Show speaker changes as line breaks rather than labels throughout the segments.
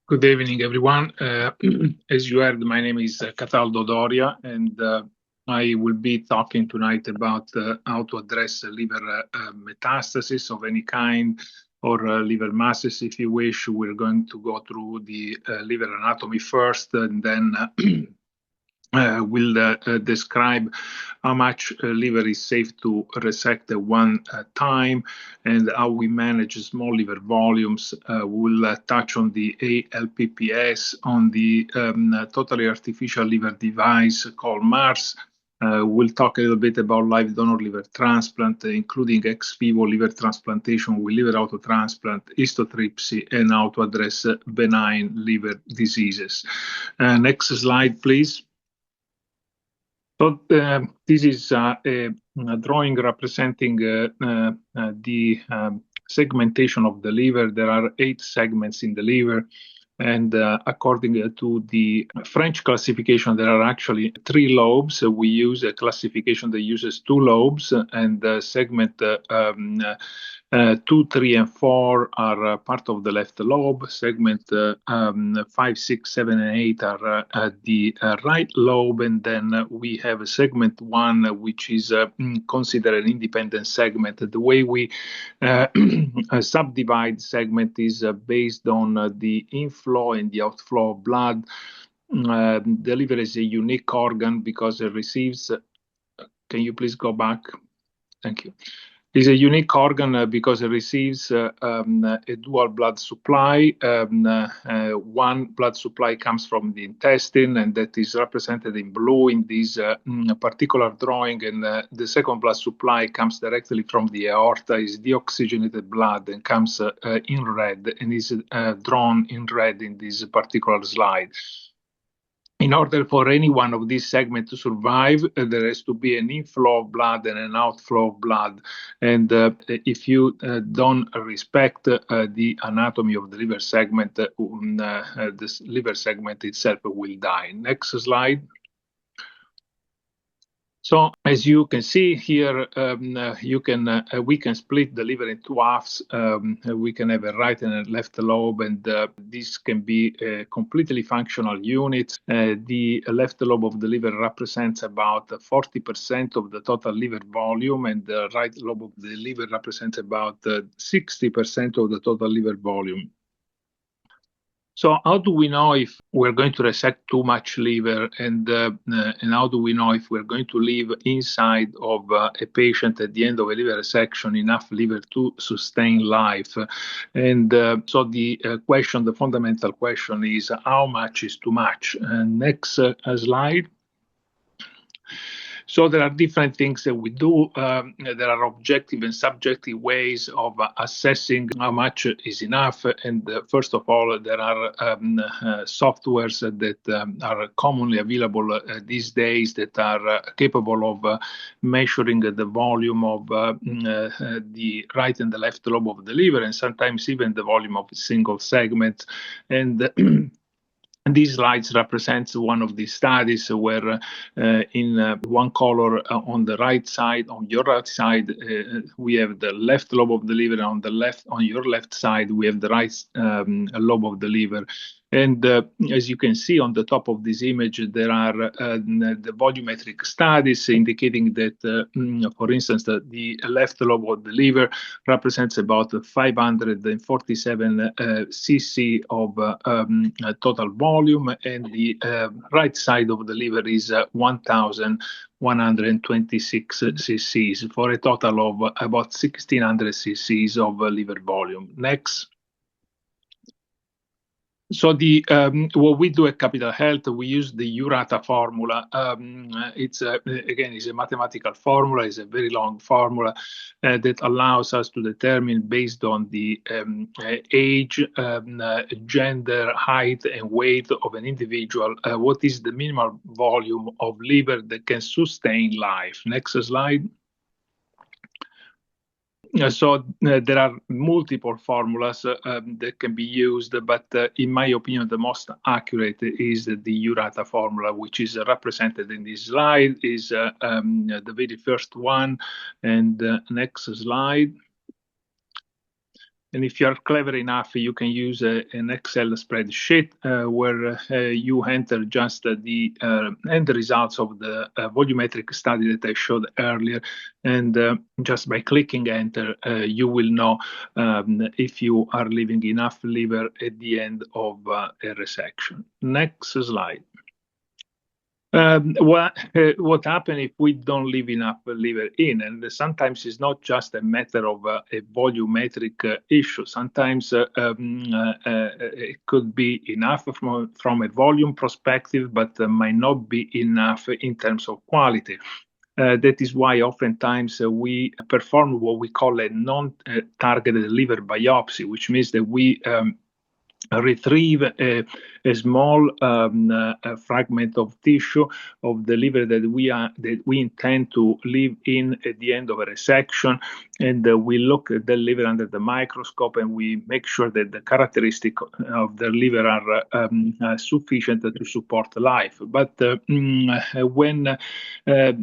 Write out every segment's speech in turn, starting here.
Good evening, everyone. As you heard, my name is Cataldo Doria, and I will be talking tonight about how to address liver metastasis of any kind or liver masses, if you wish. We're going to go through the liver anatomy first, and then we'll describe how much liver is safe to resect at one time and how we manage small liver volumes. We'll touch on the ALPPS, on the totally artificial liver device called MARS. We'll talk a little bit about live donor liver transplant, including ex vivo liver transplantation with liver autotransplant, histotripsy, and how to address benign liver diseases. Next slide, please. So this is a drawing representing the segmentation of the liver. There are 8 segments in the liver. And according to the French classification, there are actually 3 lobes. We use a classification that uses 2 lobes, and segment 2, 3, and 4 are part of the left lobe. Segment 5, 6, 7, and 8 are the right lobe. And then we have a segment 1, which is considered an independent segment. The way we subdivide segment is based on the inflow and the outflow of blood. The liver is a unique organ because it receives. Can you please go back? Thank you. It's a unique organ because it receives a dual blood supply. One blood supply comes from the intestine, and that is represented in blue in this particular drawing. And the second blood supply comes directly from the aorta, is deoxygenated blood, and comes in red, and is drawn in red in this particular slide. In order for any one of these segments to survive, there has to be an inflow of blood and an outflow of blood. And if you don't respect the anatomy of the liver segment, this liver segment itself will die. Next slide. So as you can see here, we can split the liver in 2 halves. We can have a right and a left lobe, and this can be completely functional units. The left lobe of the liver represents about 40% of the total liver volume, and the right lobe of the liver represents about 60% of the total liver volume. So how do we know if we're going to resect too much liver, and how do we know if we're going to leave inside of a patient at the end of a liver resection enough liver to sustain life? And so the fundamental question is, how much is too much? Next slide. So there are different things that we do. There are objective and subjective ways of assessing how much is enough. And first of all, there are softwares that are commonly available these days that are capable of measuring the volume of the right and the left lobe of the liver, and sometimes even the volume of a single segment. And these slides represents one of these studies where in one color on the right side, on your right side, we have the left lobe of the liver, and on your left side, we have the right lobe of the liver. And as you can see on the top of this image, there are the volumetric studies indicating that, for instance, the left lobe of the liver represents about 547 cc of total volume, and the right side of the liver is 1,126 cc's, for a total of about 1,600 cc's of liver volume. Next. So what we do at Capital Health, we use the URATA formula. It's a mathematical formula. It's a very long formula that allows us to determine, based on the age, gender, height, and weight of an individual, what is the minimal volume of liver that can sustain life. Next slide. So there are multiple formulas that can be used, but in my opinion, the most accurate is the URATA formula, which is represented in this slide, is the very first one. And next slide. And if you are clever enough, you can use an Excel spreadsheet where you enter just the end results of the volumetric study that I showed earlier. And just by clicking enter, you will know if you are leaving enough liver at the end of a resection. Next slide. What happens if we don't leave enough liver in? And sometimes it's not just a matter of a volumetric issue. Sometimes it could be enough from a volume perspective, but might not be enough in terms of quality. That is why oftentimes we perform what we call a non-targeted liver biopsy, which means that we retrieve a small fragment of tissue of the liver that we intend to leave in at the end of a resection, and we look at the liver under the microscope, and we make sure that the characteristics of the liver are sufficient to support life. But when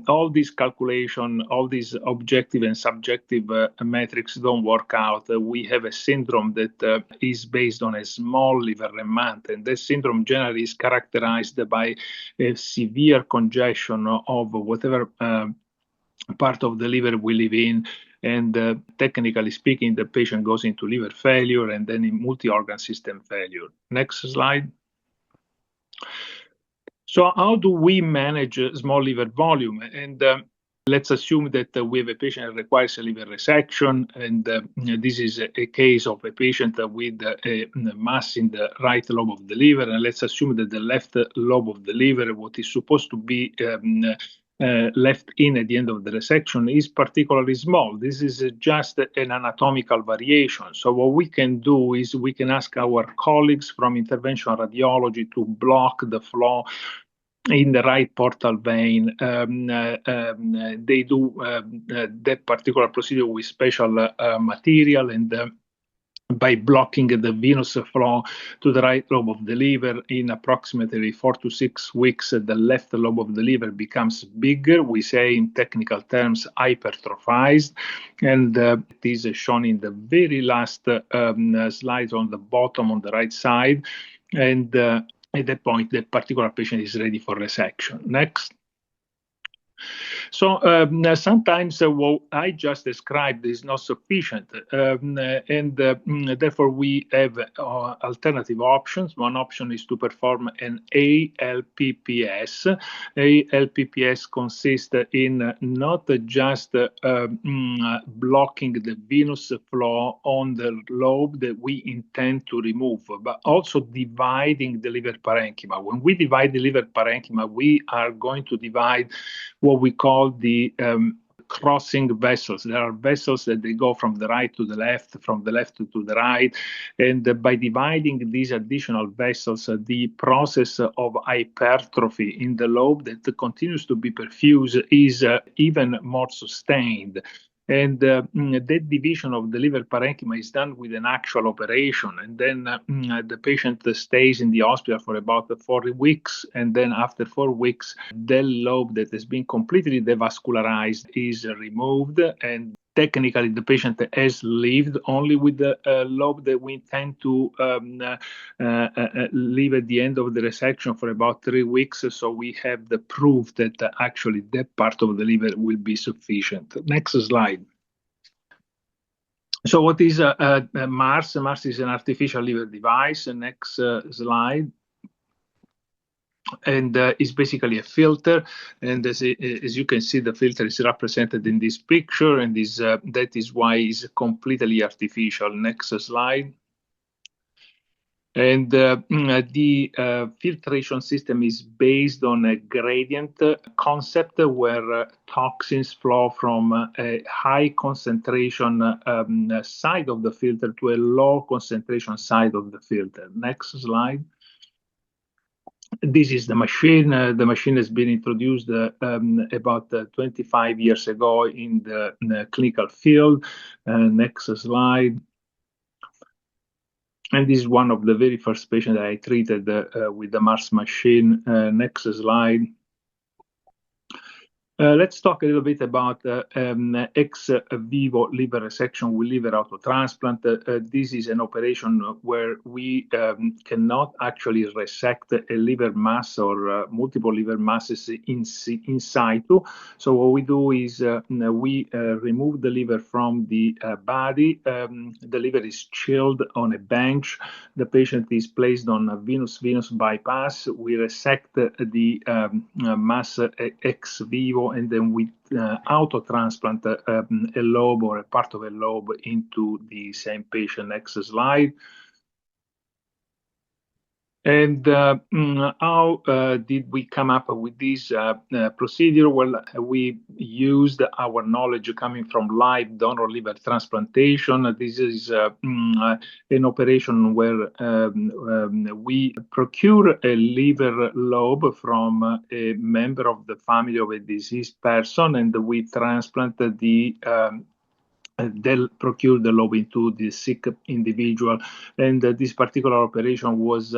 all these calculations, all these objective and subjective metrics don't work out, we have a syndrome that is based on a small liver remnant, and this syndrome generally is characterized by a severe congestion of whatever part of the liver we live in, and technically speaking, the patient goes into liver failure and then in multi-organ system failure. Next slide. So how do we manage small liver volume? And let's assume that we have a patient that requires a liver resection, and this is a case of a patient with a mass in the right lobe of the liver. And let's assume that the left lobe of the liver, what is supposed to be left in at the end of the resection, is particularly small. This is just an anatomical variation. So what we can do is we can ask our colleagues from interventional radiology to block the flow in the right portal vein. They do that particular procedure with special material, and by blocking the venous flow to the right lobe of the liver, in approximately 4 to 6 weeks, the left lobe of the liver becomes bigger. We say in technical terms, hypertrophized, and it is shown in the very last slide on the bottom on the right side. And at that point, the particular patient is ready for resection. Next. So sometimes what I just described is not sufficient, and therefore we have alternative options. One option is to perform an ALPPS. ALPPS consists in not just blocking the venous flow on the lobe that we intend to remove, but also dividing the liver parenchyma. When we divide the liver parenchyma, we are going to divide what we call the crossing vessels. There are vessels that they go from the right to the left, from the left to the right, and by dividing these additional vessels, the process of hypertrophy in the lobe that continues to be perfused is even more sustained. And that division of the liver parenchyma is done with an actual operation. And then the patient stays in the hospital for about 4 weeks. And then after 4 weeks, the lobe that has been completely devascularized is removed. And technically, the patient has lived only with the lobe that we intend to leave at the end of the resection for about 3 weeks. So we have the proof that actually that part of the liver will be sufficient. Next slide. So what is MARS? MARS is an artificial liver device. Next slide. And is basically a filter, and as you can see, the filter is represented in this picture, and that is why it's completely artificial. Next slide. And the filtration system is based on a gradient concept where toxins flow from a high concentration side of the filter to a low concentration side of the filter. Next slide. This is the machine. The machine has been introduced about 25 years ago in the clinical field. Next slide. And this is one of the very first patients that I treated with the MARS machine. Next slide. Let's talk a little bit about ex vivo liver resection with liver autotransplant. This is an operation where we cannot actually resect a liver mass or multiple liver masses in situ. So what we do is we remove the liver from the body. The liver is chilled on a bench. The patient is placed on a venous bypass. We resect the mass ex vivo, and then we auto-transplant a lobe or a part of a lobe into the same patient. Next slide. And how did we come up with this procedure? Well, we used our knowledge coming from live donor liver transplantation. This is an operation where we procure a liver lobe from a member of the family of a deceased person, and we transplant they'll procure the lobe into the sick individual. And this particular operation was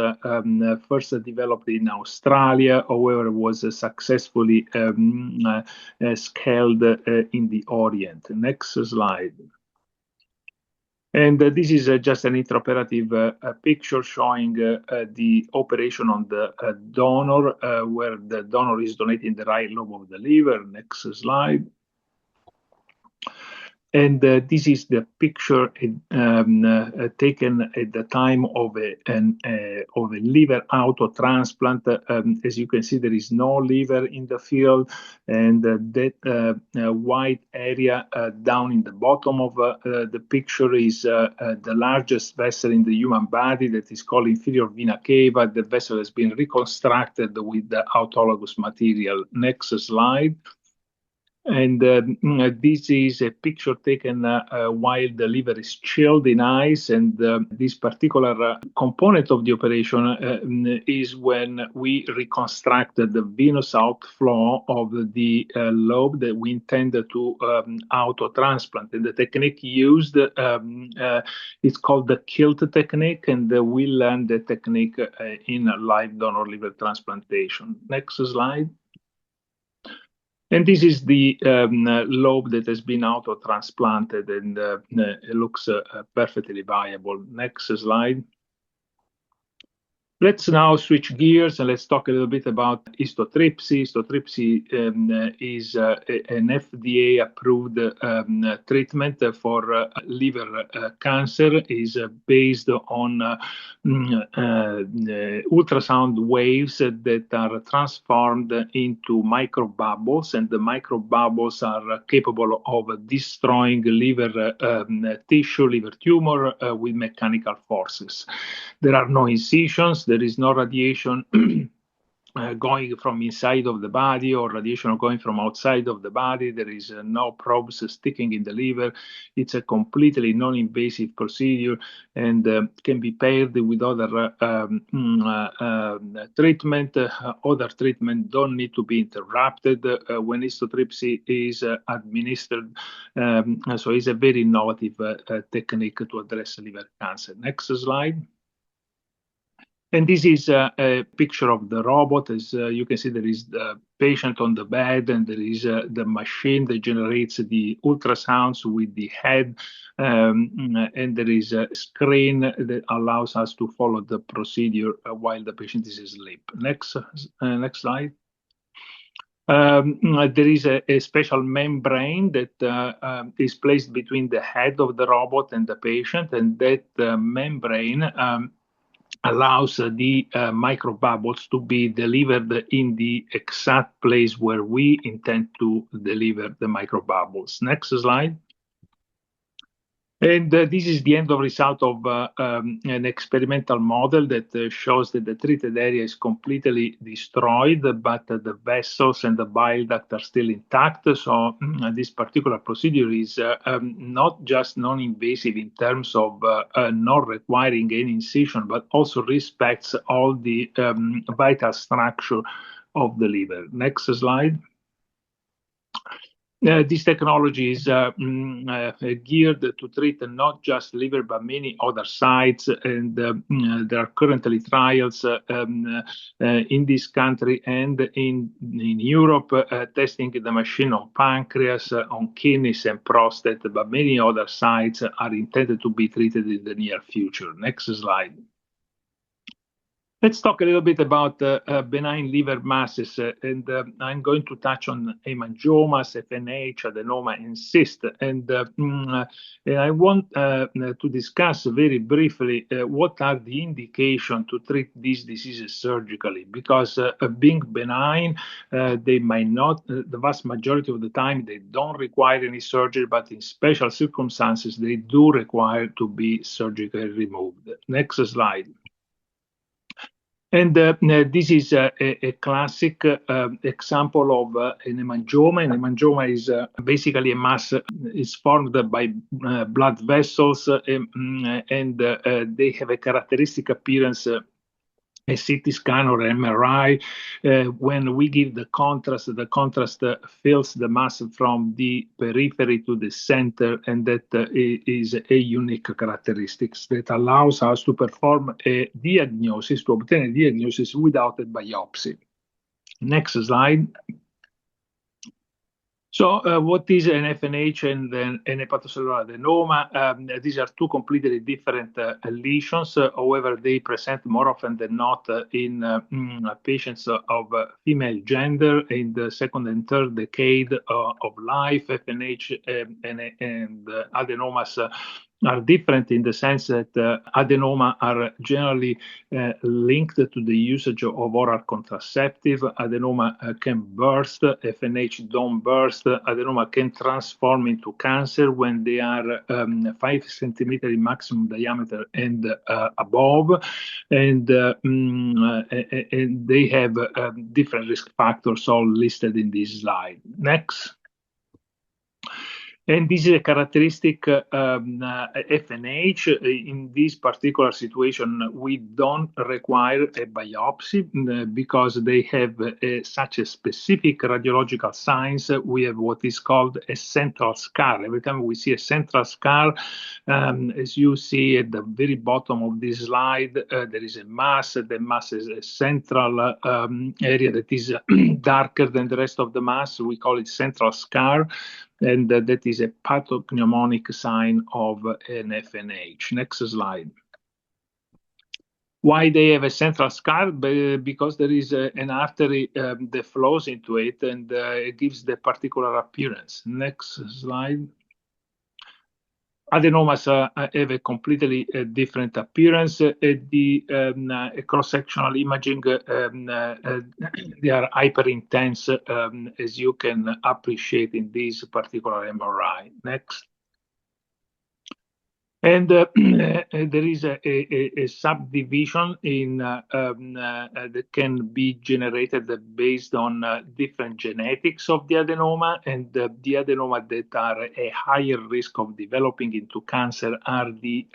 first developed in Australia, however, was successfully scaled in the Orient. Next slide. And this is just an intraoperative picture showing the operation on the donor, where the donor is donating the right lobe of the liver. Next slide. And this is the picture taken at the time of a liver auto transplant. As you can see, there is no liver in the field, and that white area down in the bottom of the picture is the largest vessel in the human body, that is called inferior vena cava. The vessel has been reconstructed with the autologous material. Next slide. And this is a picture taken while the liver is chilled in ice. And this particular component of the operation is when we reconstructed the venous outflow of the lobe that we intended to auto-transplant. And the technique used is called the kilt technique, and we learned the technique in live donor liver transplantation. Next slide. And this is the lobe that has been auto-transplanted, and it looks perfectly viable. Next slide. Let's now switch gears and let's talk a little bit about histotripsy. Histotripsy is an FDA-approved treatment for liver cancer. It is based on ultrasound waves that are transformed into microbubbles, and the microbubbles are capable of destroying liver tissue, liver tumor with mechanical forces. There are no incisions. There is no radiation going from inside of the body or radiation going from outside of the body. There is no probes sticking in the liver. It's a completely non-invasive procedure, and can be paired with other treatment. Other treatment don't need to be interrupted when histotripsy is administered. So it's a very innovative technique to address liver cancer. Next slide. And this is a picture of the robot. As you can see, there is the patient on the bed, and there is the machine that generates the ultrasounds with the head, and there is a screen that allows us to follow the procedure while the patient is asleep. Next slide. There is a special membrane that is placed between the head of the robot and the patient, and that membrane allows the microbubbles to be delivered in the exact place where we intend to deliver the microbubbles. Next slide. And this is the end of result of an experimental model that shows that the treated area is completely destroyed, but the vessels and the bile duct are still intact. So this particular procedure is not just non-invasive in terms of not requiring any incision, but also respects all the vital structure of the liver. Next slide. This technology is geared to treat not just liver but many other sites, and there are currently trials in this country and in Europe testing the machine on pancreas, on kidneys and prostate, but many other sites are intended to be treated in the near future. Next slide. Let's talk a little bit about benign liver masses, and I'm going to touch on hemangiomas, FNH, adenoma, and cyst. And I want to discuss very briefly what are the indications to treat these diseases surgically, because being benign, they might not, the vast majority of the time, they don't require any surgery, but in special circumstances, they do require to be surgically removed. Next slide. And this is a classic example of an hemangioma. An hemangioma is basically a mass is formed by blood vessels, and they have a characteristic appearance. A CT scan or MRI, when we give the contrast fills the mass from the periphery to the center, and that is a unique characteristic that allows us to perform a diagnosis, to obtain a diagnosis without a biopsy. Next slide. So what is an FNH and then an hepatocellular adenoma? These are two completely different lesions. However, they present more often than not in patients of female gender in the second and third decade of life. FNH and adenomas are different in the sense that adenoma are generally linked to the usage of oral contraceptive. Adenoma can burst, FNH don't burst. Adenoma can transform into cancer when they are 5 centimeter in maximum diameter and above, and they have different risk factors all listed in this slide. Next. And this is a characteristic FNH. In this particular situation, we don't require a biopsy because they have such a specific radiological signs. We have what is called a central scar. Every time we see a central scar, as you see at the very bottom of this slide, there is a mass. The mass is a central area that is darker than the rest of the mass. We call it central scar. And that is a pathognomonic sign of an FNH. Next slide. Why they have a central scar? Because there is an artery that flows into it, and it gives the particular appearance. Next slide. Adenomas have a completely different appearance. The cross-sectional imaging, they are hyper-intense, as you can appreciate in this particular MRI. Next. And there is a subdivision in that can be generated based on different genetics of the adenoma, and the adenoma that are a higher risk of developing into cancer are the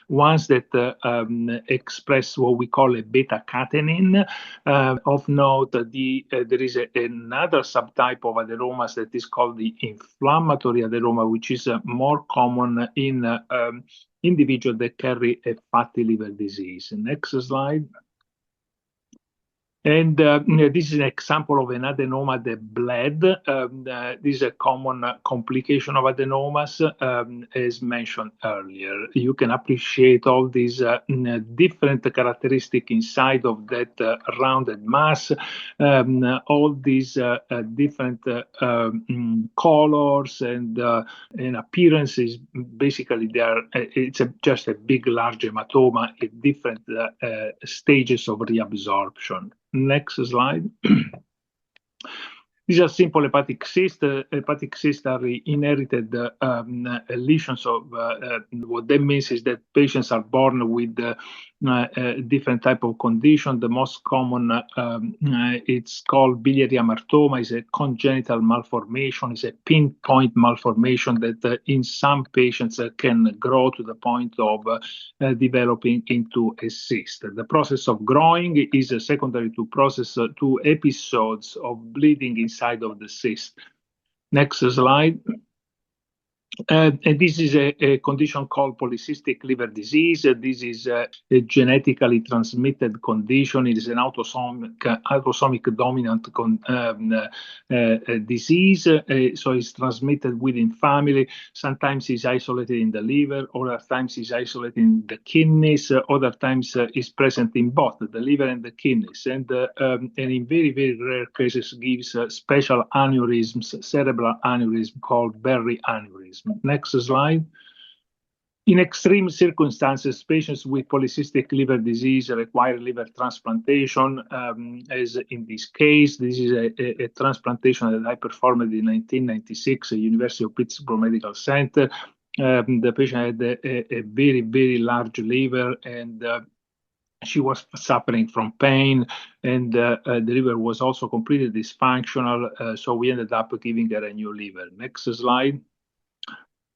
ones that express what we call a beta-catenin. Of note, there is another subtype of adenomas that is called the inflammatory adenoma, which is more common in individuals that carry a fatty liver disease. Next slide. And this is an example of an adenoma that bled. This is a common complication of adenomas, as mentioned earlier. You can appreciate all these different characteristics inside of that rounded mass. All these different colors and appearances. Basically, it's just a big, large hematoma at different stages of reabsorption. Next slide. These are simple hepatic cysts. Hepatic cysts are inherited lesions of what that means is that patients are born with different type of condition. The most common, it's called biliary hamartoma, is a congenital malformation, is a pinpoint malformation that in some patients can grow to the point of developing into a cyst. The process of growing is secondary to episodes of bleeding inside of the cyst. Next slide. And this is a condition called polycystic liver disease. This is a genetically transmitted condition. It is an autosomic dominant disease. So it's transmitted within family. Sometimes it's isolated in the liver, other times it's isolated in the kidneys, other times it's present in both the liver and the kidneys. And in very, very rare cases gives special aneurysms, cerebral aneurysm called Berry aneurysm. Next slide. In extreme circumstances, patients with polycystic liver disease require liver transplantation. As in this case, this is a transplantation that I performed in 1996 at University of Pittsburgh Medical Center. The patient had a very, very large liver, and she was suffering from pain, and the liver was also completely dysfunctional. So we ended up giving her a new liver. Next slide.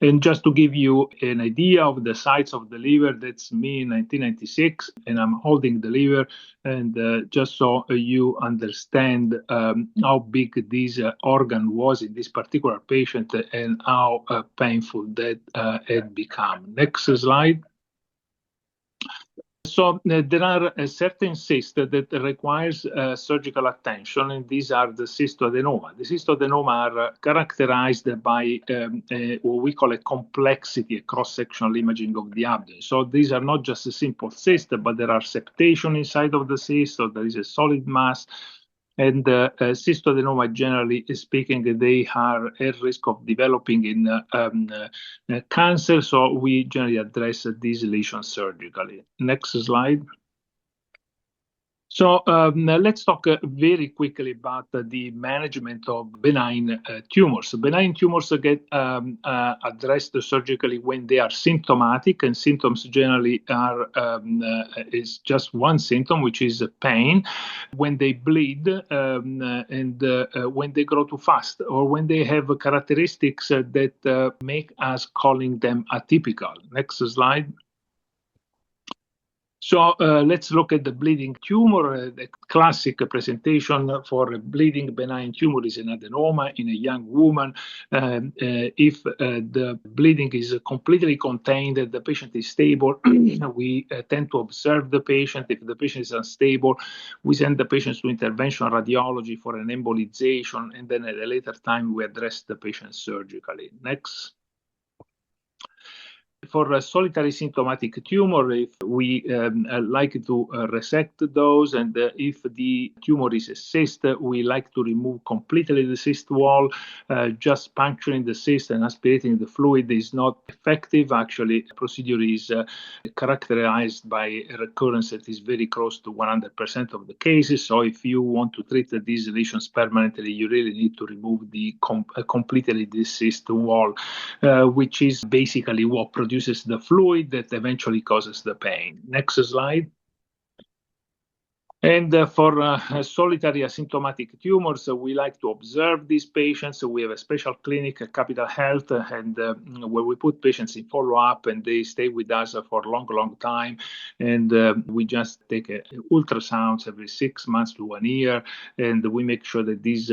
And just to give you an idea of the size of the liver, that's me in 1996, and I'm holding the liver. And just so you understand how big this organ was in this particular patient and how painful that had become. Next slide. So there are certain cysts that requires surgical attention, and these are the cystoadenoma. The cystoadenoma are characterized by what we call a complexity, a cross-sectional imaging of the abdomen. So these are not just a simple cyst, but there are septation inside of the cyst, so there is a solid mass. And cystoadenoma, generally speaking, they are at risk of developing in cancer, so we generally address these lesions surgically. Next slide. So let's talk very quickly about the management of benign tumors. Benign tumors get addressed surgically when they are symptomatic, and symptoms generally are is just one symptom, which is pain. When they bleed and when they grow too fast, or when they have characteristics that make us calling them atypical. Next slide. So let's look at the bleeding tumor. The classic presentation for a bleeding benign tumor is an adenoma in a young woman. If the bleeding is completely contained, the patient is stable, we tend to observe the patient. If the patient is unstable, we send the patient to interventional radiology for an embolization, and then at a later time, we address the patient surgically. Next. For a solitary symptomatic tumor, if we like to resect those, and if the tumor is a cyst, we like to remove completely the cyst wall. Just puncturing the cyst and aspirating the fluid is not effective. Actually, the procedure is characterized by a recurrence that is very close to 100% of the cases. So if you want to treat these lesions permanently, you really need to remove the completely the cyst wall, which is basically what produces the fluid that eventually causes the pain. Next slide. And for solitary asymptomatic tumors, we like to observe these patients. We have a special clinic at Capital Health, and where we put patients in follow-up, and they stay with us for a long, long time. And we just take ultrasounds every 6 months to 1 year, and we make sure that these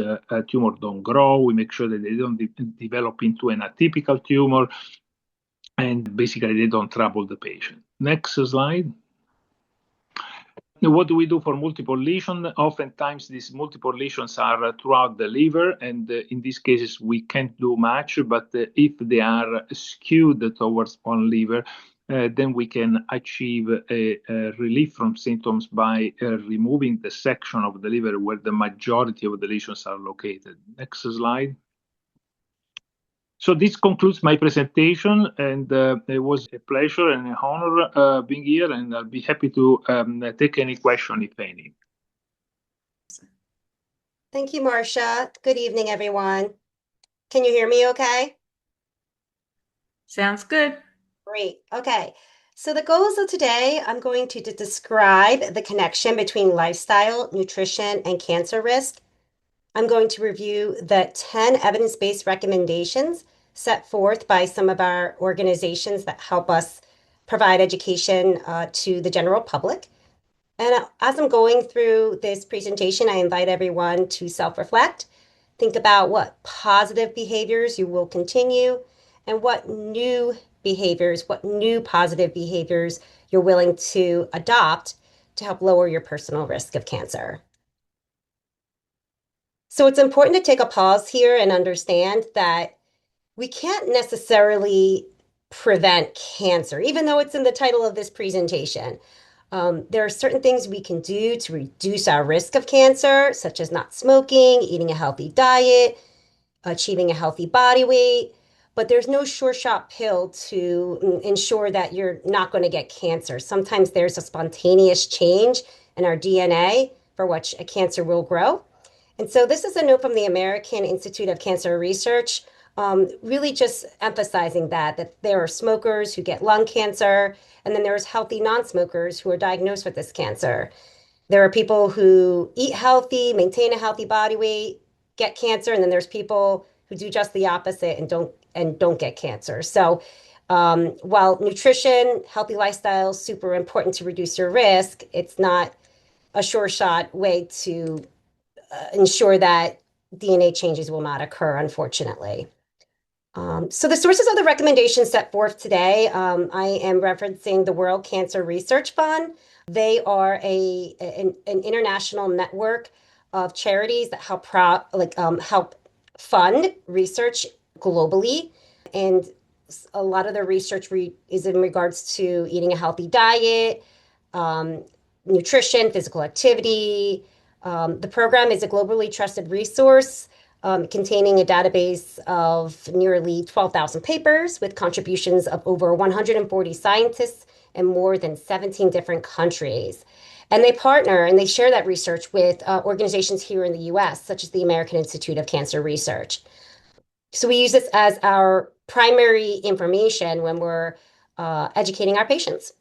tumors don't grow. We make sure that they don't develop into an atypical tumor, and basically they don't trouble the patient. Next slide. What do we do for multiple lesions? Oftentimes, these multiple lesions are throughout the liver, and in these cases, we can't do much. But if they are skewed towards one liver, then we can achieve a relief from symptoms by removing the section of the liver where the majority of the lesions are located. Next slide. So this concludes my presentation, and it was a pleasure and an honor being here, and I'll be happy to take any question, if any.
Thank you, Marcia. Good evening, everyone. Can you hear me okay?
Sounds good.
Great. Okay. So the goals of today, I'm going to describe the connection between lifestyle, nutrition, and cancer risk. I'm going to review the 10 evidence-based recommendations set forth by some of our organizations that help us provide education to the general public. And as I'm going through this presentation, I invite everyone to self-reflect Think about what positive behaviors you will continue and what new behaviors, what new positive behaviors you're willing to adopt to help lower your personal risk of cancer. So it's important to take a pause here and understand that we can't necessarily prevent cancer, even though it's in the title of this presentation. There are certain things we can do to reduce our risk of cancer, such as not smoking, eating a healthy diet, achieving a healthy body weight. But there's no sure shot pill to ensure that you're not going to get cancer. Sometimes there's a spontaneous change in our DNA for which a cancer will grow. And so this is a note from the American Institute of Cancer Research, really just emphasizing that there are smokers who get lung cancer, and then there's healthy non-smokers who are diagnosed with this cancer. There are people who eat healthy, maintain a healthy body weight, get cancer, and then there's people who do just the opposite and don't get cancer. So while nutrition, healthy lifestyle is super important to reduce your risk, it's not a sure shot way to ensure that DNA changes will not occur, unfortunately. So the sources of the recommendations set forth today, I am referencing the World Cancer Research Fund. They are an international network of charities that help fund research globally, and a lot of their research is in regards to eating a healthy diet, um, nutrition, physical activity. The program is a globally trusted resource containing a database of nearly 12,000 papers with contributions of over 140 scientists in more than 17 different countries. And they partner and they share that research with organizations here in the US, such as the American Institute of Cancer Research. So we use this as our primary information when we're educating our patients.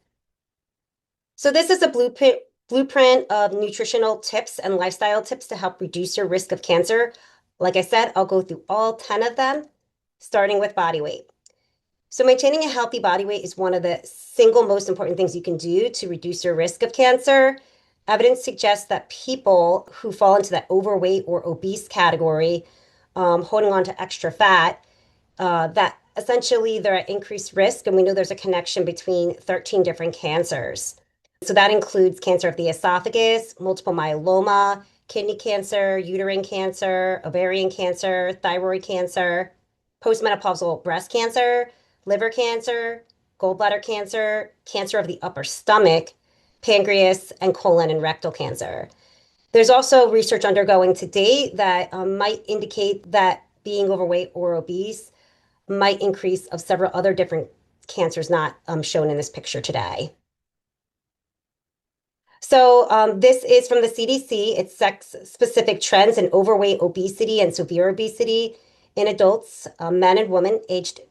So this is a blueprint of nutritional tips and lifestyle tips to help reduce your risk of cancer. Like I said, I'll go through all 10 of them, starting with body weight. So maintaining a healthy body weight is one of the single most important things you can do to reduce your risk of cancer. Evidence suggests that people who fall into that overweight or obese category, holding on to extra fat, that essentially they're at increased risk. And we know there's a connection between 13 different cancers. So that includes cancer of the esophagus, multiple myeloma, kidney cancer, uterine cancer, ovarian cancer, thyroid cancer, postmenopausal breast cancer, liver cancer, gallbladder cancer, cancer of the upper stomach, pancreas, and colon and rectal cancer. There's also research undergoing to date that might indicate that being overweight or obese might increase of several other different cancers not shown in this picture today. So this is from the CDC. It's sex-specific trends in overweight, obesity, and severe obesity in adults, men and women aged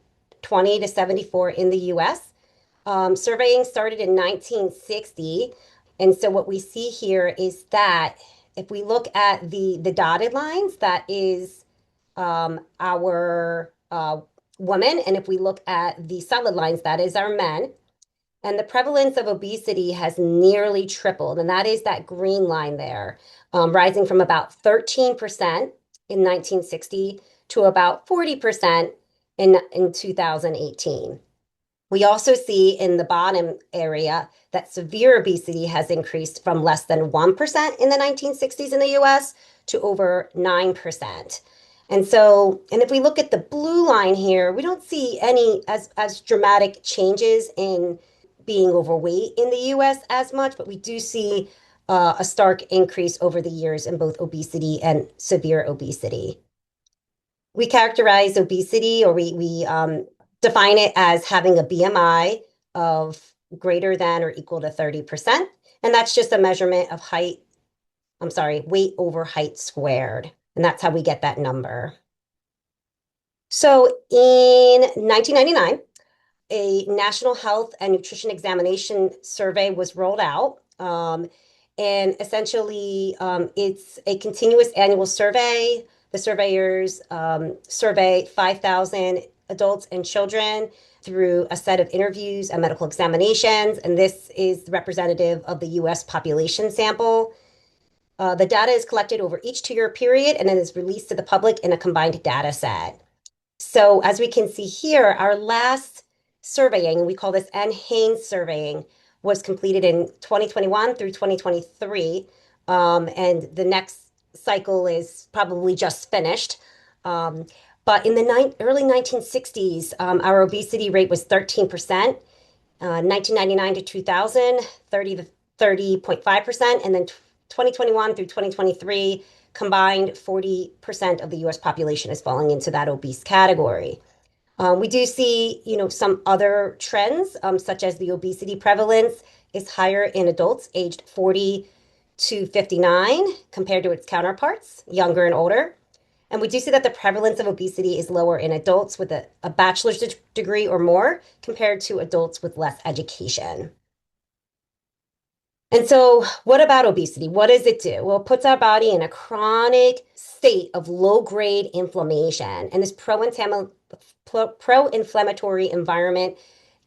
20 to 74 in the US. Surveying started in 1960. And so what we see here is that if we look at the dotted lines, that is our women. And if we look at the solid lines, that is our men. And the prevalence of obesity has nearly tripled. And that is that green line there, rising from about 13% in 1960 to about 40% in 2018. We also see in the bottom area that severe obesity has increased from less than 1% in the 1960s in the US to over 9%. And so, and if we look at the blue line here, we don't see any as dramatic changes in being overweight in the US as much, but we do see a stark increase over the years in both obesity and severe obesity. We characterize obesity, or we define it as having a BMI of greater than or equal to 30%. And that's just a measurement of weight over height squared. And that's how we get that number. So in 1999, a National Health and Nutrition Examination Survey was rolled out. And essentially, it's a continuous annual survey. The surveyors survey 5,000 adults and children through a set of interviews and medical examinations. And this is representative of the US population sample. The data is collected over each 2-year period and then is released to the public in a combined data set. So as we can see here, our last surveying, we call this NHANES surveying, was completed in 2021 through 2023. And the next cycle is probably just finished. But in the early 1960s, our obesity rate was 13%. 1999 to 2000, 30 to 30.5%, and then 2021 through 2023, combined 40% of the US population is falling into that obese category. We do see, some other trends, such as the obesity prevalence is higher in adults aged 40 to 59 compared to its counterparts, younger and older. And we do see that the prevalence of obesity is lower in adults with a bachelor's degree or more compared to adults with less education. And so, what about obesity? What does it do? Well, it puts our body in a chronic state of low-grade inflammation. And this pro-inflammatory environment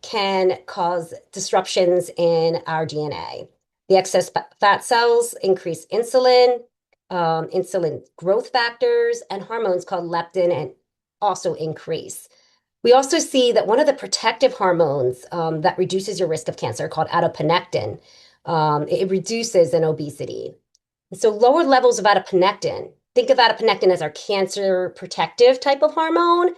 can cause disruptions in our DNA. The excess fat cells increase insulin growth factors, and hormones called leptin and also increase. We also see that one of the protective hormones that reduces your risk of cancer called adiponectin, it reduces in obesity. So lower levels of adiponectin, think of adiponectin as our cancer protective type of hormone,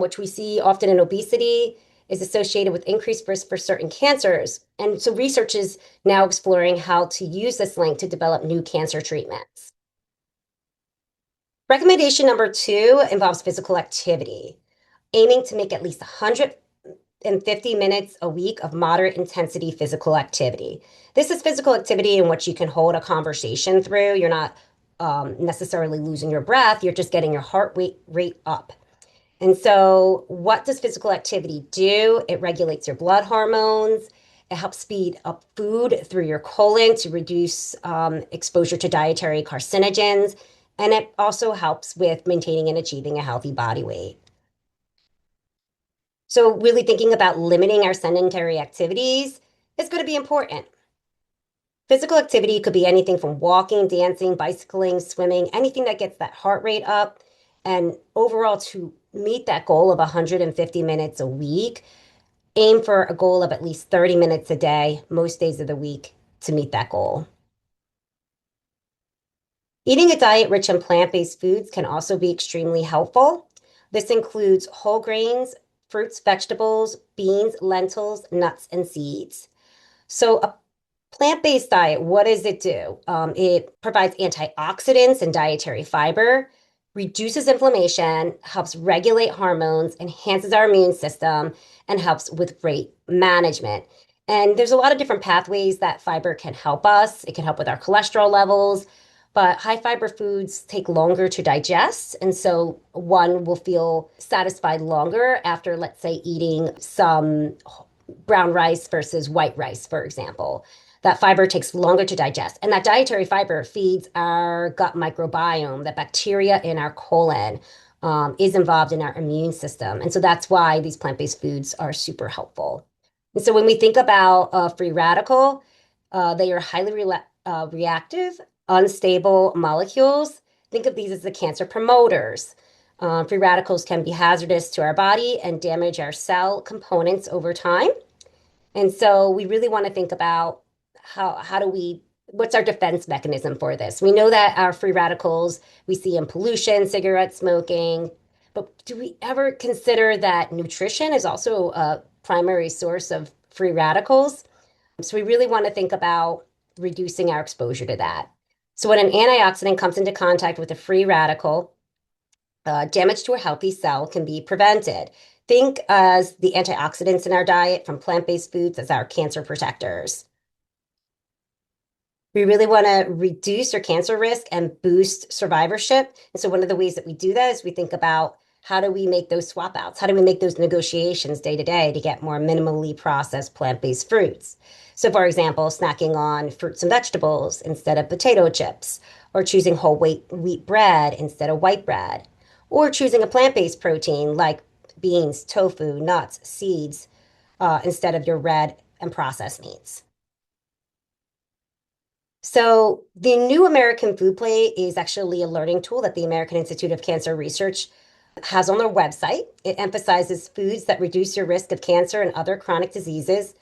which we see often in obesity, is associated with increased risk for certain cancers. And so research is now exploring how to use this link to develop new cancer treatments. Recommendation number 2 involves physical activity, aiming to make at least 150 minutes a week of moderate intensity physical activity. This is physical activity in which you can hold a conversation through. You're not necessarily losing your breath. You're just getting your heart rate up. And so what does physical activity do? It regulates your blood hormones. It helps speed up food through your colon to reduce exposure to dietary carcinogens. And it also helps with maintaining and achieving a healthy body weight. So really thinking about limiting our sedentary activities is going to be important. Physical activity could be anything from walking, dancing, bicycling, swimming, anything that gets that heart rate up. And overall, to meet that goal of 150 minutes a week, aim for a goal of at least 30 minutes a day, most days of the week, to meet that goal. Eating a diet rich in plant-based foods can also be extremely helpful. This includes whole grains, fruits, vegetables, beans, lentils, nuts, and seeds. So a plant-based diet, what does it do? It provides antioxidants and dietary fiber, reduces inflammation, helps regulate hormones, enhances our immune system, and helps with weight management. And there's a lot of different pathways that fiber can help us. It can help with our cholesterol levels, but high fiber foods take longer to digest. And so one will feel satisfied longer after, let's say, eating some brown rice versus white rice, for example. That fiber takes longer to digest. And that dietary fiber feeds our gut microbiome, the bacteria in our colon is involved in our immune system. And so that's why these plant-based foods are super helpful. And so when we think about a free radical, they are highly reactive, unstable molecules. Think of these as the cancer promoters. Free radicals can be hazardous to our body and damage our cell components over time. And so we really want to think about what's our defense mechanism for this? We know that our free radicals we see in pollution, cigarette smoking, but do we ever consider that nutrition is also a primary source of free radicals? So we really want to think about reducing our exposure to that. So when an antioxidant comes into contact with a free radical, damage to a healthy cell can be prevented. Think as the antioxidants in our diet from plant-based foods as our cancer protectors. We really want to reduce our cancer risk and boost survivorship. And so one of the ways that we do that is we think about how do we make those swap outs? How do we make those negotiations day to day to get more minimally processed plant-based fruits? So for example, snacking on fruits and vegetables instead of potato chips, or choosing whole wheat bread instead of white bread, or choosing a plant-based protein like beans, tofu, nuts, seeds, instead of your red and processed meats. So the new American Food Plate is actually a learning tool that the American Institute of Cancer Research has on their website. It emphasizes foods that reduce your risk of cancer and other chronic diseases.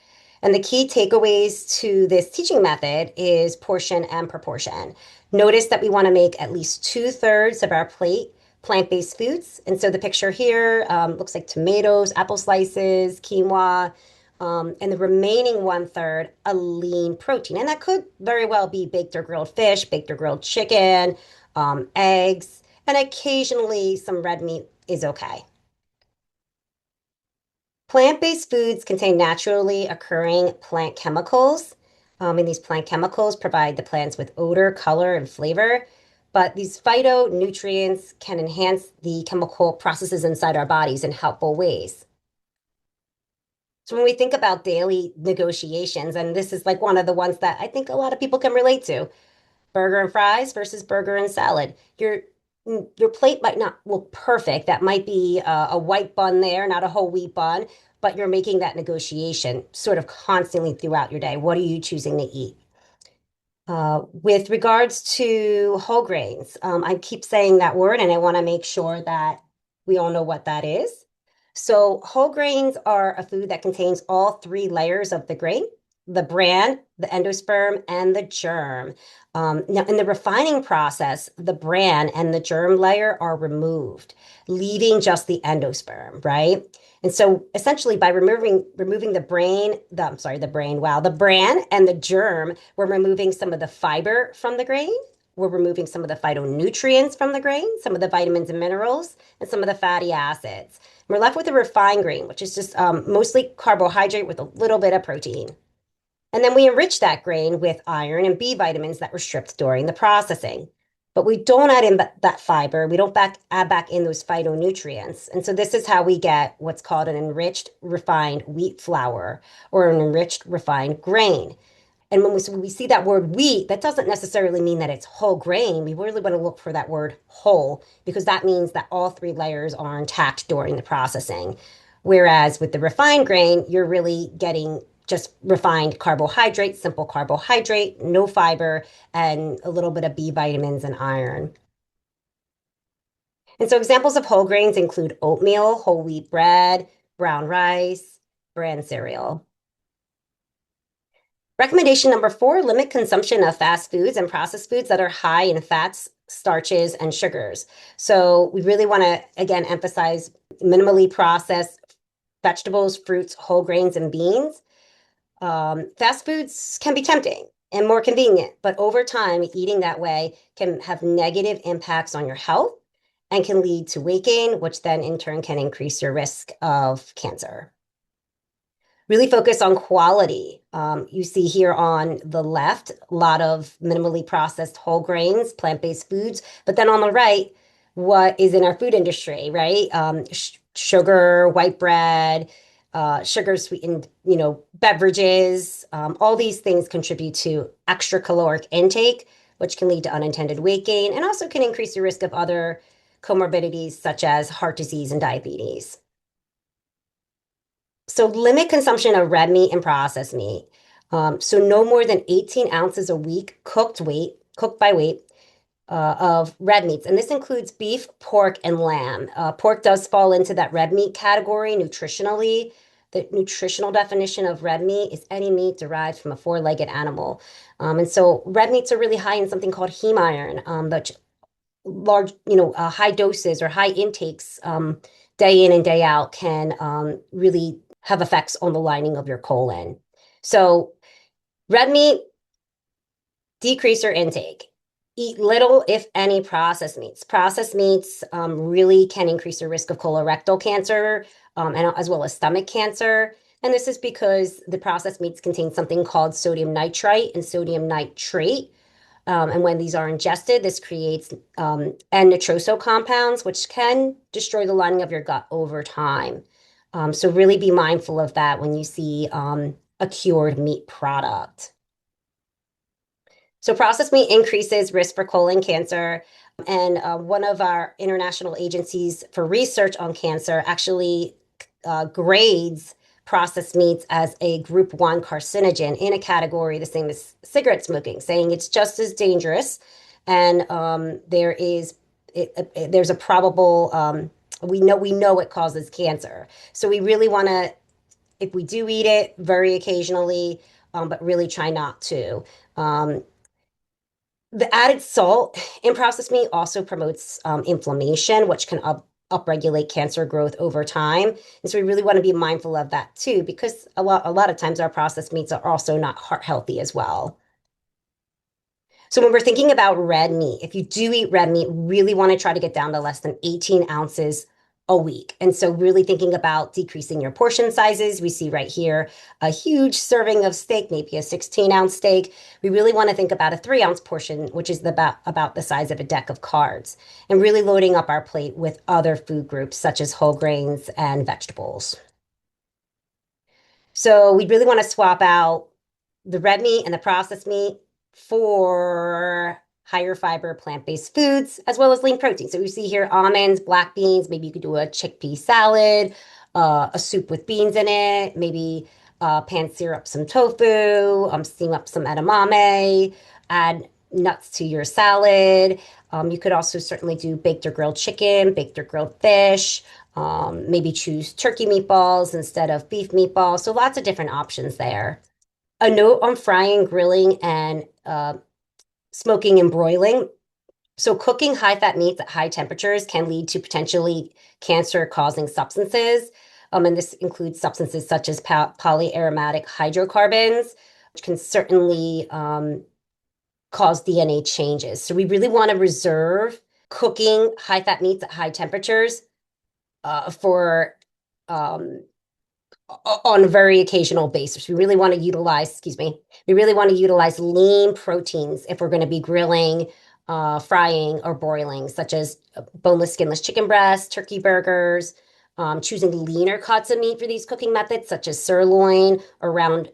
And the key takeaways to this teaching method is portion and proportion. Notice that we want to make at least 2/3 of our plate plant-based foods. And so the picture here looks like tomatoes, apple slices, quinoa, and the remaining 1/3 a lean protein. And that could very well be baked or grilled fish, baked or grilled chicken, eggs, and occasionally some red meat is okay. Plant-based foods contain naturally occurring plant chemicals. And these plant chemicals provide the plants with odor, color, and flavor. But these phytonutrients can enhance the chemical processes inside our bodies in helpful ways. So when we think about daily negotiations, and this is like one of the ones that I think a lot of people can relate to, burger and fries versus burger and salad. Your plate might not look perfect. That might be a white bun there, not a whole wheat bun, but you're making that negotiation sort of constantly throughout your day. What are you choosing to eat? With regards to whole grains, I keep saying that word and I want to make sure that we all know what that is. So, whole grains are a food that contains all three layers of the grain, the bran, the endosperm, and the germ. Now, in the refining process, the bran and the germ layer are removed, leaving just the endosperm, right? And so essentially by removing the bran and the germ, we're removing some of the fiber from the grain. We're removing some of the phytonutrients from the grain, some of the vitamins and minerals, and some of the fatty acids. We're left with a refined grain, which is just mostly carbohydrate with a little bit of protein. And then we enrich that grain with iron and B vitamins that were stripped during the processing. But we don't add in that fiber. We don't add back in those phytonutrients. And so this is how we get what's called an enriched refined wheat flour or an enriched refined grain. And when we see that word wheat, that doesn't necessarily mean that it's whole grain. We really want to look for that word whole because that means that all three layers are intact during the processing. Whereas with the refined grain, you're really getting just refined carbohydrate, simple carbohydrate, no fiber, and a little bit of B vitamins and iron. And so examples of whole grains include oatmeal, whole wheat bread, brown rice, bran cereal. Recommendation number 4, limit consumption of fast foods and processed foods that are high in fats, starches, and sugars. So we really want to, again, emphasize minimally processed vegetables, fruits, whole grains, and beans. Fast foods can be tempting and more convenient, but over time, eating that way can have negative impacts on your health and can lead to weight gain, which then in turn can increase your risk of cancer. Really focus on quality. You see here on the left, a lot of minimally processed whole grains, plant-based foods, but then on the right, what is in our food industry, right? Sugar, white bread, sugar sweetened, beverages. All these things contribute to extra caloric intake, which can lead to unintended weight gain and also can increase your risk of other comorbidities such as heart disease and diabetes. So limit consumption of red meat and processed meat. So no more than 18 ounces a week cooked by weight of red meats. And this includes beef, pork, and lamb. Pork does fall into that red meat category nutritionally. The nutritional definition of red meat is any meat derived from a four-legged animal. And so red meats are really high in something called heme iron, but large, high doses or high intakes day in and day out can really have effects on the lining of your colon. So red meat, decrease your intake. Eat little, if any, processed meats. Processed meats really can increase your risk of colorectal cancer and as well as stomach cancer. And this is because the processed meats contain something called sodium nitrite and sodium nitrate. And when these are ingested, this creates N-nitroso compounds, which can destroy the lining of your gut over time. So really be mindful of that when you see a cured meat product. So processed meat increases risk for colon cancer. And one of our international agencies for research on cancer actually grades processed meats as a group 1 carcinogen in a category the same as cigarette smoking, saying it's just as dangerous. And there's a probable, we know it causes cancer. So we really want to, if we do eat it, very occasionally, but really try not to. The added salt in processed meat also promotes inflammation, which can upregulate cancer growth over time. And so we really want to be mindful of that too, because a lot of times our processed meats are also not heart healthy as well. So when we're thinking about red meat, if you do eat red meat, really want to try to get down to less than 18 ounces a week. And so really thinking about decreasing your portion sizes. We see right here a huge serving of steak, maybe a 16-ounce steak. We really want to think about a 3-ounce portion, which is about the size of a deck of cards, and really loading up our plate with other food groups such as whole grains and vegetables. So we really want to swap out the red meat and the processed meat for higher fiber plant-based foods, as well as lean protein. So we see here almonds, black beans, maybe you could do a chickpea salad, a soup with beans in it, maybe pan sear up some tofu, steam up some edamame, add nuts to your salad. You could also certainly do baked or grilled chicken, baked or grilled fish, maybe choose turkey meatballs instead of beef meatballs. So lots of different options there. A note on frying, grilling, and smoking and broiling. So cooking high-fat meats at high temperatures can lead to potentially cancer-causing substances. And this includes substances such as polyaromatic hydrocarbons, which can certainly cause DNA changes. So we really want to reserve cooking high-fat meats at high temperatures for on a very occasional basis. We really want to utilize lean proteins if we're going to be grilling, frying, or broiling, such as boneless, skinless chicken breasts, turkey burgers, choosing leaner cuts of meat for these cooking methods, such as sirloin or round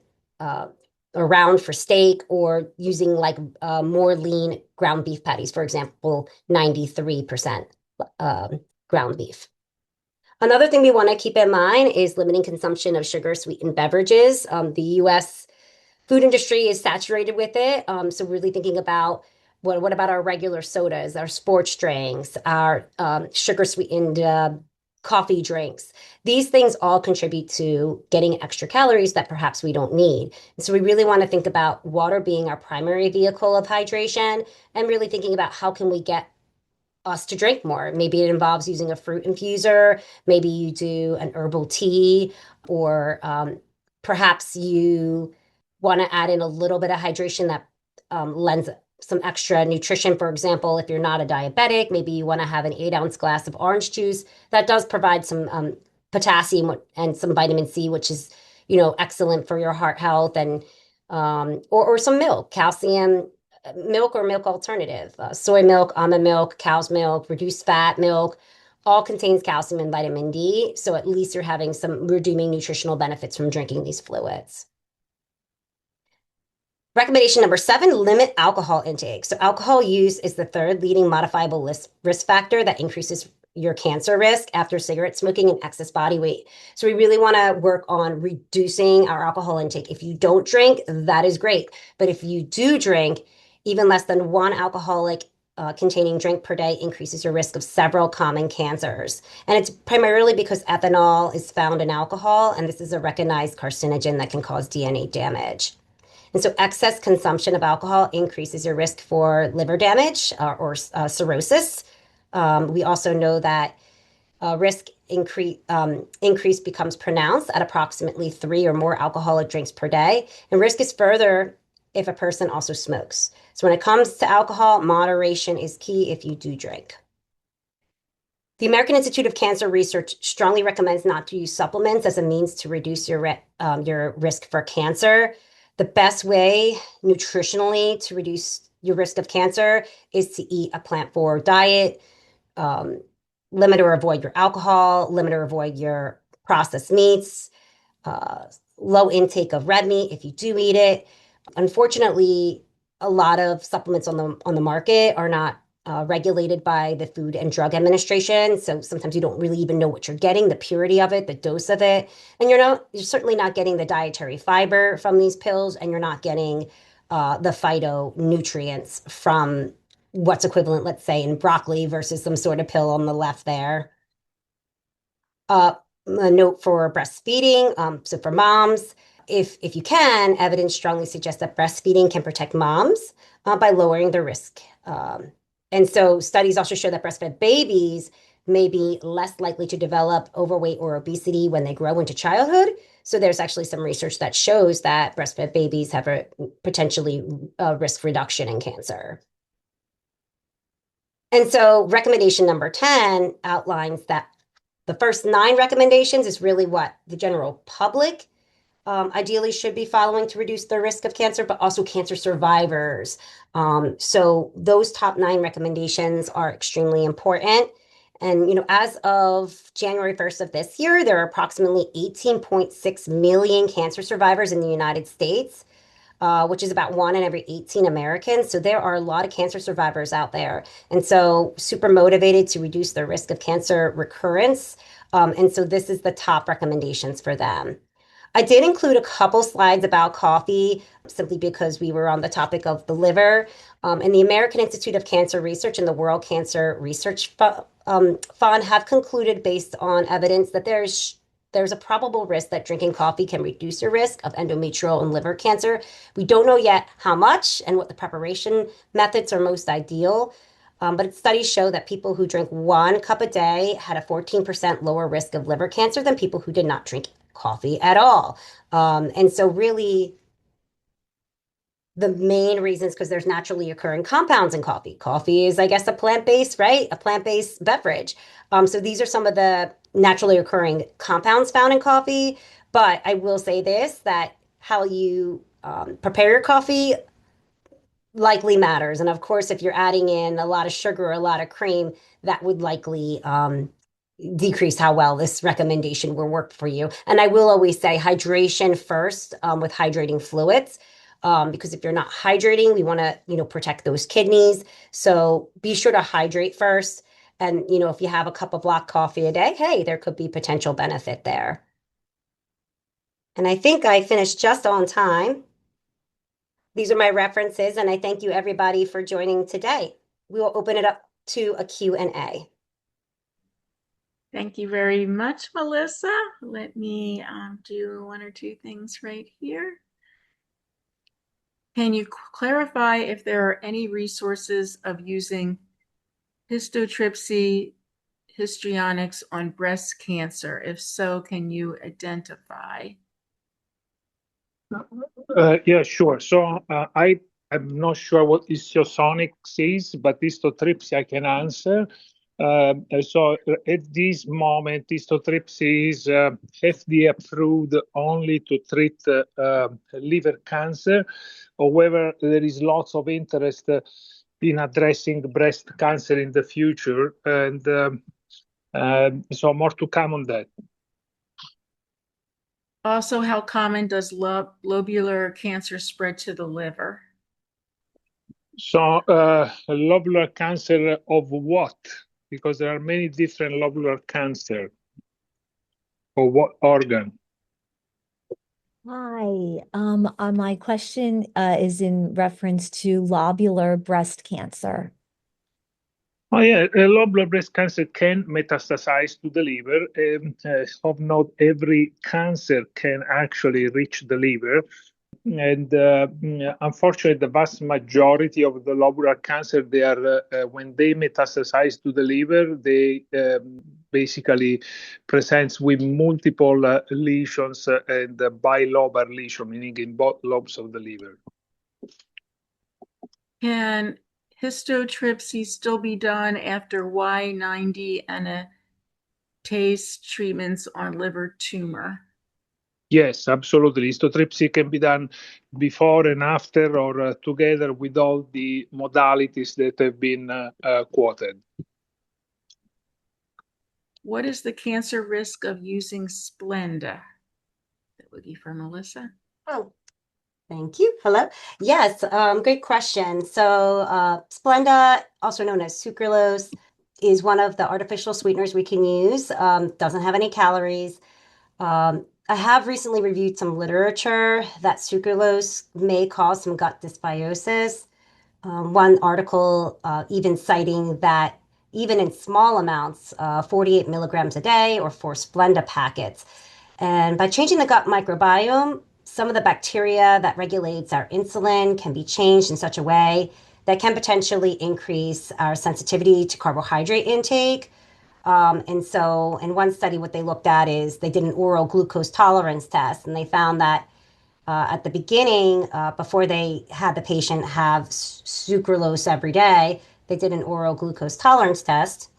for steak, or using more lean ground beef patties, for example, 93% ground beef. Another thing we want to keep in mind is limiting consumption of sugar-sweetened beverages. The U.S. food industry is saturated with it. So really thinking about what about our regular sodas, our sports drinks, our sugar-sweetened coffee drinks. These things all contribute to getting extra calories that perhaps we don't need. And so we really want to think about water being our primary vehicle of hydration, and really thinking about how can we get us to drink more. Maybe it involves using a fruit infuser. Maybe you do an herbal tea, or perhaps you want to add in a little bit of hydration that lends some extra nutrition. For example, if you're not a diabetic, maybe you want to have an 8-ounce glass of orange juice that does provide some potassium and some vitamin C, which is, excellent for your heart health, and or some milk, calcium milk or milk alternative, soy milk, almond milk, cow's milk, reduced fat milk, all contains calcium and vitamin D. So at least you're having some redeeming nutritional benefits from drinking these fluids. Recommendation number 7, limit alcohol intake. So alcohol use is the third leading modifiable risk factor that increases your cancer risk after cigarette smoking and excess body weight. So we really want to work on reducing our alcohol intake. If you don't drink, that is great. But if you do drink, even less than 1 alcoholic containing drink per day increases your risk of several common cancers. And it's primarily because ethanol is found in alcohol, and this is a recognized carcinogen that can cause DNA damage. And so excess consumption of alcohol increases your risk for liver damage or cirrhosis. We also know that risk increase becomes pronounced at approximately 3 or more alcoholic drinks per day. And risk is further if a person also smokes. So when it comes to alcohol, moderation is key if you do drink. The American Institute of Cancer Research strongly recommends not to use supplements as a means to reduce your risk for cancer. The best way nutritionally to reduce your risk of cancer is to eat a plant-forward diet, limit or avoid your alcohol, limit or avoid your processed meats, low intake of red meat if you do eat it. Unfortunately, a lot of supplements on the market are not regulated by the Food and Drug Administration. So sometimes you don't really even know what you're getting, the purity of it, the dose of it. And you're certainly not getting the dietary fiber from these pills, and you're not getting the phytonutrients from what's equivalent, let's say, in broccoli versus some sort of pill on the left there. Uh, a note for breastfeeding. So for moms, if you can, evidence strongly suggests that breastfeeding can protect moms by lowering the risk. And so studies also show that breastfed babies may be less likely to develop overweight or obesity when they grow into childhood. So there's actually some research that shows that breastfed babies have a potentially risk reduction in cancer. And so recommendation number 10 outlines that the first 9 recommendations is really what the general public ideally should be following to reduce their risk of cancer, but also cancer survivors. So those top 9 recommendations are extremely important. And, as of January 1st of this year, there are approximately 18.6 million cancer survivors in the United States, which is about 1 in every 18 Americans. So there are a lot of cancer survivors out there. And so super motivated to reduce their risk of cancer recurrence. And so this is the top recommendations for them. I did include a couple slides about coffee simply because we were on the topic of the liver. And the American Institute of Cancer Research and the World Cancer Research Fund have concluded, based on evidence, that there's a probable risk that drinking coffee can reduce your risk of endometrial and liver cancer. We don't know yet how much and what the preparation methods are most ideal. But studies show that people who drink 1 cup a day had a 14% lower risk of liver cancer than people who did not drink coffee at all. And so really the main reasons, because there's naturally occurring compounds in coffee. Coffee is, I guess, a plant-based, right? A plant-based beverage. So these are some of the naturally occurring compounds found in coffee. But I will say this, that how you prepare your coffee likely matters. And of course, if you're adding in a lot of sugar or a lot of cream, that would likely decrease how well this recommendation will work for you. And I will always say hydration first with hydrating fluids. Because if you're not hydrating, we want to, protect those kidneys. So be sure to hydrate first. And, if you have a cup of black coffee a day, hey, there could be potential benefit there. And I think I finished just on time. These are my references, and I thank you everybody for joining today. We will open it up to a Q&A.
Thank you very much, Melissa. Let me do 1 or 2 things right here. Can you clarify if there are any resources of using histotripsy histrionics on breast cancer? If so, can you identify?
Yeah, sure. So I'm not sure what histrionics is, but histotripsy I can answer. So at this moment, histotripsy is FDA approved only to treat liver cancer. However, there is lots of interest in addressing breast cancer in the future, and so more to come on that.
Also, how common does lobular cancer spread to the liver?
So lobular cancer of what? Because there are many different lobular cancer. Or what organ?
Hi, my question is in reference to lobular breast cancer.
Oh yeah, lobular breast cancer can metastasize to the liver. Of note, every cancer can actually reach the liver. And unfortunately, the vast majority of the lobular cancer, they are when they metastasize to the liver, they basically presents with multiple lesions and bilobar lesion, meaning in both lobes of the liver.
Can histotripsy still be done after Y90 anatase treatments on liver tumor?
Yes, absolutely. Histotripsy can be done before and after, or together with all the modalities that have been quoted.
What is the cancer risk of using Splenda? That would be for Melissa.
Oh, Thank you. Hello. Yes, great question. So, Splenda, also known as sucralose, is one of the artificial sweeteners we can use. Doesn't have any calories. I have recently reviewed some literature that sucralose may cause some gut dysbiosis. One article even citing that even in small amounts, 48 milligrams a day or 4 Splenda packets. And by changing the gut microbiome, some of the bacteria that regulates our insulin can be changed in such a way that can potentially increase our sensitivity to carbohydrate intake. And so, in one study, what they looked at is they did an oral glucose tolerance test, and they found that at the beginning, before they had the patient have sucralose every day, they did an oral glucose tolerance test.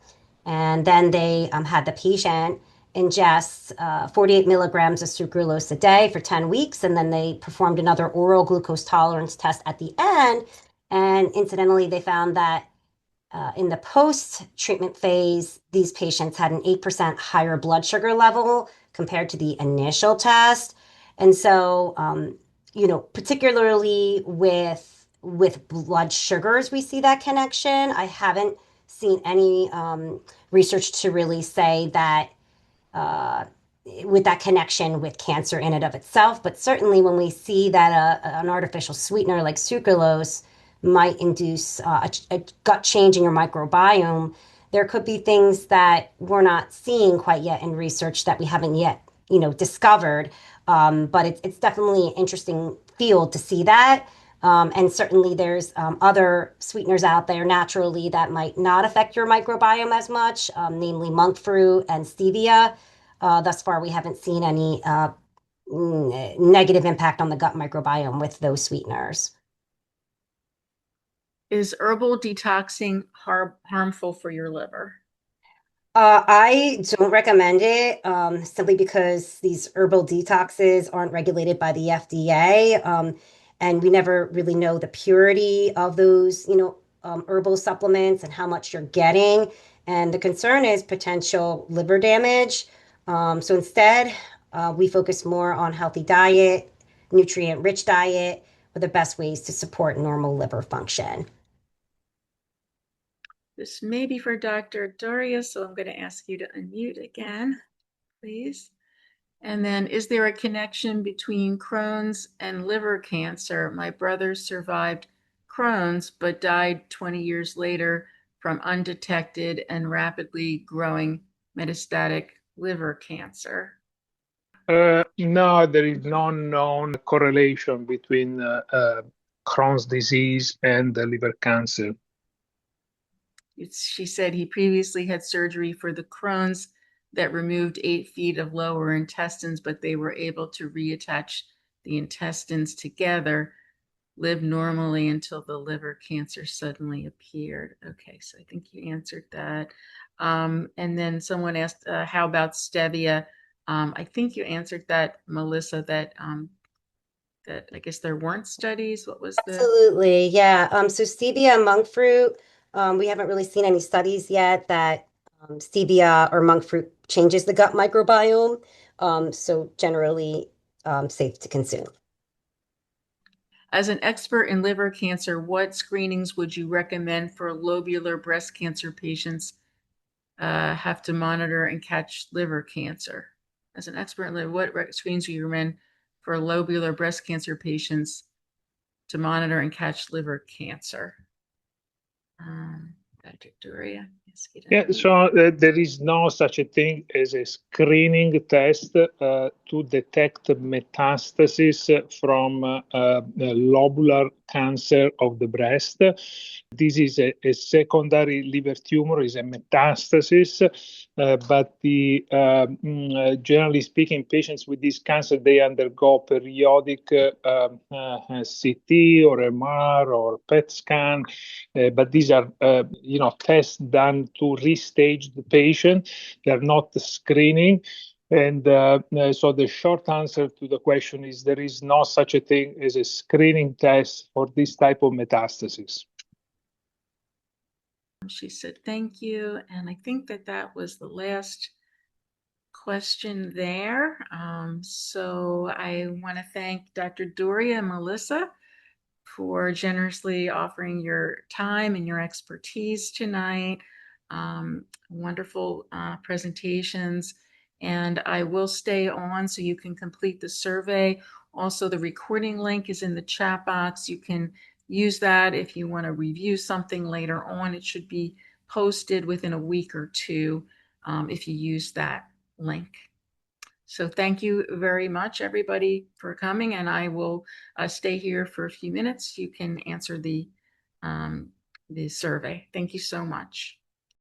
And then they had the patient ingest 48 milligrams of sucralose a day for 10 weeks. And then they performed another oral glucose tolerance test at the end. And incidentally, they found that in the post-treatment phase, these patients had an 8% higher blood sugar level compared to the initial test. And so, particularly with blood sugars, we see that connection. I haven't seen any research to really say that uh, with that connection with cancer in and of itself. But certainly when we see that an artificial sweetener like sucralose might induce a gut change in your microbiome, there could be things that we're not seeing quite yet in research that we haven't yet, discovered. But it's definitely an interesting field to see that. And certainly there's other sweeteners out there naturally that might not affect your microbiome as much, namely monk fruit and stevia. Thus far, we haven't seen any negative impact on the gut microbiome with those sweeteners.
Is herbal detoxing harmful for your liver?
I don't recommend it simply because these herbal detoxes aren't regulated by the FDA. And we never really know the purity of those, herbal supplements and how much you're getting. And the concern is potential liver damage. So instead, we focus more on healthy diet, nutrient-rich diet, are the best ways to support normal liver function.
This may be for Dr. Doria, so I'm going to ask you to unmute again, please. And then, is there a connection between Crohn's and liver cancer? My brother survived Crohn's, but died 20 years later from undetected and rapidly growing metastatic liver cancer.
No, there is no known correlation between Crohn's disease and liver cancer.
She said he previously had surgery for the Crohn's that removed 8 feet of lower intestines, but they were able to reattach the intestines together, lived normally until the liver cancer suddenly appeared. Okay, so I think you answered that. And then someone asked, how about stevia? I think you answered that, Melissa, that I guess there weren't studies. What was the?
Absolutely, yeah. So stevia and monk fruit, we haven't really seen any studies yet that stevia or monk fruit changes the gut microbiome. So generally safe to consume.
As an expert in liver cancer, what screenings would you recommend for lobular breast cancer patients have to monitor and catch liver cancer? As an expert in liver, what screenings do you recommend for lobular breast cancer patients to monitor and catch liver cancer? Dr. Doria.
Yeah, so there is no such a thing as a screening test to detect metastases from lobular cancer of the breast. This is a secondary liver tumor, is a metastasis, but generally speaking, patients with this cancer, they undergo periodic CT or MR or PET scan, but these are tests done to restage the patient. They're not screening. And so the short answer to the question is there is no such a thing as a screening test for this type of metastasis.
She said, thank you. And I think that was the last question there. So I want to thank Dr. Doria and Melissa for generously offering your time and your expertise tonight. Wonderful presentations. And I will stay on so you can complete the survey. Also, the recording link is in the chat box. You can use that if you want to review something later on. It should be posted within a week or two if you use that link. So thank you very much, everybody, for coming, and I will stay here for a few minutes. You can answer the survey. Thank you so much.